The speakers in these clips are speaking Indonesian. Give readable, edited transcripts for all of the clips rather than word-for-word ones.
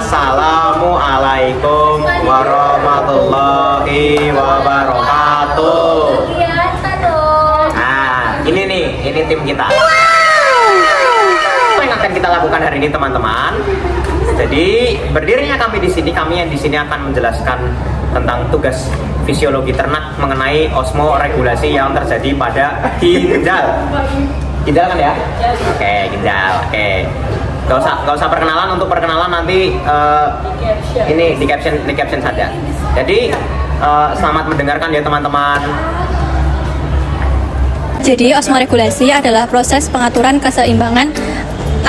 Assalamualaikum warahmatullahi wabarakatuh. Nah, ini tim kita. Apa yang akan kita lakukan hari ini, teman-teman? Jadi, berdirinya kami yang di sini akan menjelaskan tentang tugas fisiologi ternak mengenai osmoregulasi yang terjadi pada ginjal. Ginjal kan ya? Oke, ginjal. Oke. Gak usah perkenalan. Untuk perkenalan nanti ini di caption saja. Jadi selamat mendengarkan ya, teman-teman. Jadi osmoregulasi adalah proses pengaturan keseimbangan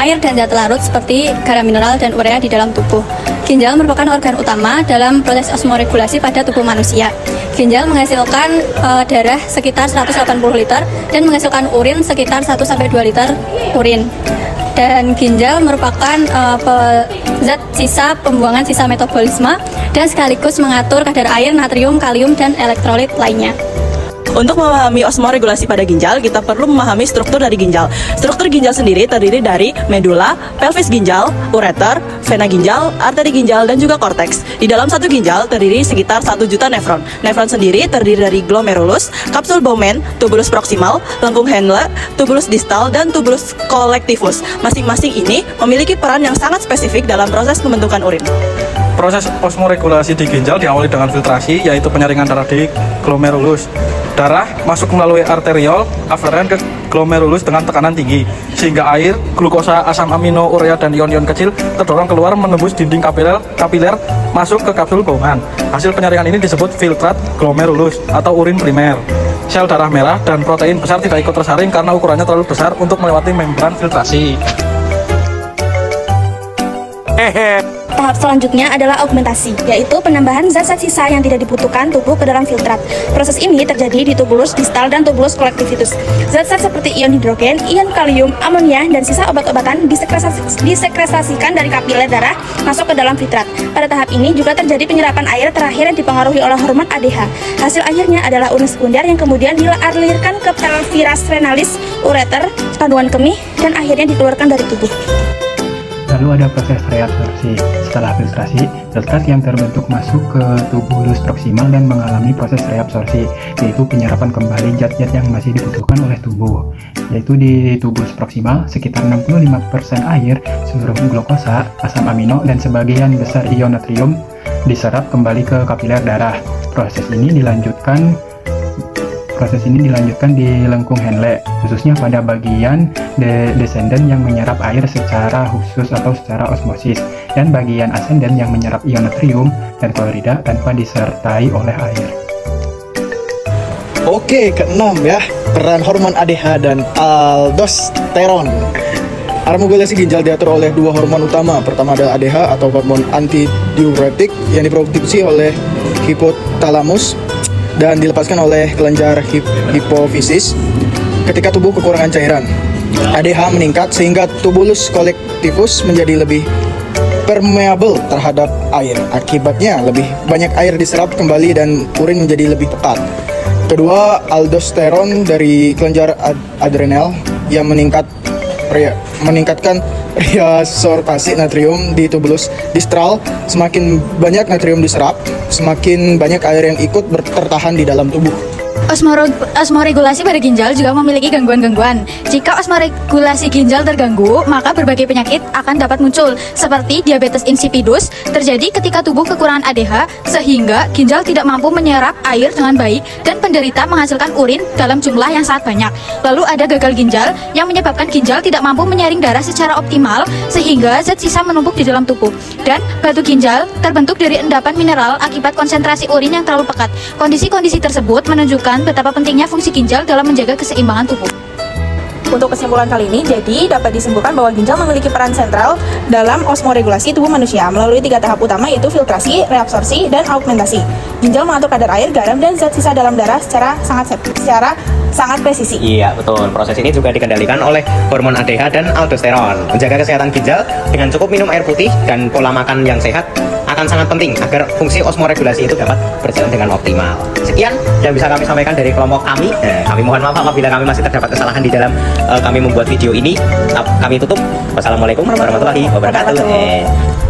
air dan zat larut seperti garam mineral dan urea di dalam tubuh. Ginjal merupakan organ utama dalam proses osmoregulasi pada tubuh manusia. Ginjal menghasilkan darah sekitar 180 liter dan menghasilkan urin sekitar 1-2 liter urin. Dan ginjal merupakan zat sisa pembuangan sisa metabolisme dan sekaligus mengatur kadar air, natrium, kalium, dan elektrolit lainnya. Untuk memahami osmoregulasi pada ginjal, kita perlu memahami struktur dari ginjal. Struktur ginjal sendiri terdiri dari medula, pelvis ginjal, ureter, vena ginjal, arteri ginjal, dan juga korteks. Di dalam satu ginjal terdiri sekitar 1 juta nefron. Nefron sendiri terdiri dari glomerulus, kapsul Bowman, tubulus proximal, lengkung Henle, tubulus distal, dan tubulus collectivus. Masing-masing ini memiliki peran yang sangat spesifik dalam proses pembentukan urin. Proses osmoregulasi di ginjal diawali dengan filtrasi, yaitu penyaringan darah di glomerulus. Darah masuk melalui arteriol aferen ke glomerulus dengan tekanan tinggi, sehingga air, glukosa, asam amino, urea, dan ion-ion kecil terdorong keluar menembus dinding kapiler masuk ke kapsul Bowman. Hasil penyaringan ini disebut filtrat glomerulus atau urin primer. Sel darah merah dan protein besar tidak ikut tersaring karena ukurannya terlalu besar untuk melewati membran filtrasi. Tahap selanjutnya adalah augmentasi, yaitu penambahan zat-zat sisa yang tidak dibutuhkan tubuh ke dalam filtrat. Proses ini terjadi di tubulus distal dan tubulus collectivus. Zat-zat seperti ion hidrogen, ion kalium, amonia, dan sisa obat-obatan disekretasikan dari kapiler darah masuk ke dalam filtrat. Pada tahap ini juga terjadi penyerapan air terakhir yang dipengaruhi oleh hormon ADH. Hasil akhirnya adalah urin sekunder yang kemudian dialirkan ke pelvis renalis, ureter, kandungan kemih, dan akhirnya dikeluarkan dari tubuh. Lalu ada proses reabsorpsi. Setelah filtrasi, zat yang terbentuk masuk ke tubulus proksimal dan mengalami proses reabsorpsi, yaitu penyerapan kembali zat-zat yang masih dibutuhkan oleh tubuh. Yaitu di tubulus proksimal, sekitar 65% air, seluruh glukosa, asam amino, dan sebagian besar ion natrium diserap kembali ke kapiler darah. Proses ini dilanjutkan di lengkung Henle, khususnya pada bagian descendant yang menyerap air secara khusus atau secara osmosis, dan bagian ascendant yang menyerap ion natrium dan klorida tanpa disertai oleh air. Oke, keenam ya, peran hormon ADH dan aldosteron. Osmoregulasi ginjal diatur oleh dua hormon utama. Pertama adalah ADH atau hormon antidiuretik yang diproduksi oleh hipotalamus dan dilepaskan oleh kelenjar hipofisis ketika tubuh kekurangan cairan. ADH meningkat sehingga tubulus collectivus menjadi lebih permeable terhadap air. Akibatnya lebih banyak air diserap kembali dan urin menjadi lebih pekat. Kedua, aldosteron dari kelenjar adrenal yang meningkatkan reabsorpsi natrium di tubulus distal. Semakin banyak natrium diserap, semakin banyak air yang ikut tertahan di dalam tubuh. Osmoregulasi pada ginjal juga memiliki gangguan-gangguan. Jika osmoregulasi ginjal terganggu, maka berbagai penyakit akan dapat muncul, seperti diabetes insipidus, terjadi ketika tubuh kekurangan ADH, sehingga ginjal tidak mampu menyerap air dengan baik dan penderita menghasilkan urin dalam jumlah yang sangat banyak. Lalu ada gagal ginjal yang menyebabkan ginjal tidak mampu menyaring darah secara optimal, sehingga zat sisa menumpuk di dalam tubuh. Dan batu ginjal terbentuk dari endapan mineral akibat konsentrasi urin yang terlalu pekat. Kondisi-kondisi tersebut menunjukkan betapa pentingnya fungsi ginjal dalam menjaga keseimbangan tubuh. Untuk kesimpulan kali ini, jadi dapat disimpulkan bahwa ginjal memiliki peran sentral dalam osmoregulasi tubuh manusia melalui 3 tahap utama, yaitu filtrasi, reabsorpsi, dan augmentasi. Ginjal mengatur kadar air, garam, dan zat sisa dalam darah secara sangat presisi. Iya, betul. Proses ini juga dikendalikan oleh hormon ADH dan aldosteron. Menjaga kesehatan ginjal dengan cukup minum air putih dan pola makan yang sehat akan sangat penting agar fungsi osmoregulasi itu dapat berjalan dengan optimal. Sekian yang bisa kami sampaikan dari kelompok kami. Kami mohon maaf apabila kami masih terdapat kesalahan di dalam kami membuat video ini. Kami tutup. Wassalamualaikum warahmatullahi wabarakatuh.